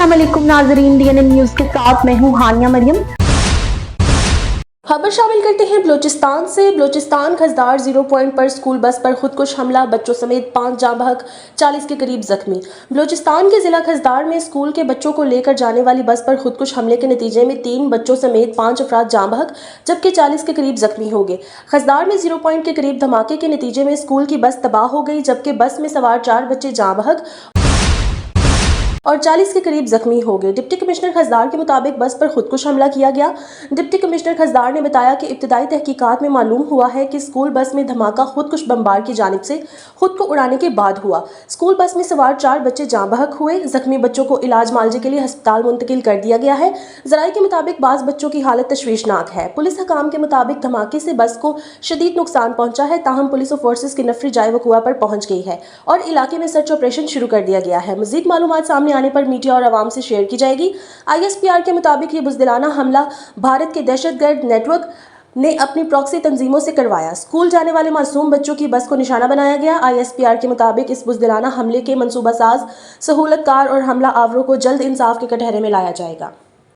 अस्सलाम वालेकुम नाज़रीन, डीएनए न्यूज़ के साथ मैं हूँ हानिया मरियम। खबर शामिल करते हैं बलूचिस्तान से। बलूचिस्तान खजदार 0 पॉइंट पर स्कूल बस पर खुदकुश हमला, बच्चों समेत 5 जाँ बहक, 40 के करीब जख्मी। बलूचिस्तान के जिला खजदार में स्कूल के बच्चों को लेकर जाने वाली बस पर खुदकुश हमले के नतीजे में 3 बच्चों समेत 5 अफराद जाँ बहक जबकि 40 के करीब जख्मी हो गए। खजदार में 0 पॉइंट के करीब धमाके के नतीजे में स्कूल की बस तबाह हो गई, जबकि बस में सवार 4 बच्चे जाँ बहक और 40 के करीब जख्मी हो गए। डिप्टी कमिश्नर खजदार के मुताबिक बस पर खुदकुश हमला किया गया। डिप्टी कमिश्नर खजदार ने बताया कि इब्तिदाई तहकीकात में मालूम हुआ है कि स्कूल बस में धमाका खुदकुश बमबार की जानिब से खुद को उड़ाने के बाद हुआ। स्कूल बस में सवार 4 बच्चे जाँ बहक हुए। जख्मी बच्चों को इलाज मालजे के लिए अस्पताल मुंतकिल कर दिया गया है। ज़राए के मुताबिक बाज़ बच्चों की हालत तशवीशनाक है। पुलिस हकाम के मुताबिक धमाके से बस को शदीद नुकसान पहुंचा है, ताहम पुलिस और फोर्सेस की नफरी जाए वकुआ पर पहुंच गई है और इलाके में सर्च ऑपरेशन शुरू कर दिया गया है। मजीद मालूमात सामने आने पर मीडिया और आवाम से शेयर की जाएगी। ISPR के मुताबिक ये बुज़दिलाना हमला भारत के दहशतगर्द नेटवर्क ने अपनी प्रॉक्सी तंजीमों से करवाया। स्कूल जाने वाले मासूम बच्चों की बस को निशाना बनाया गया। ISPR के मुताबिक इस बुज़दिलाना हमले के मंसूबासाज, सहूलतकार और हमला आवरों को जल्द इंसाफ के कटहरे में लाया जाएगा।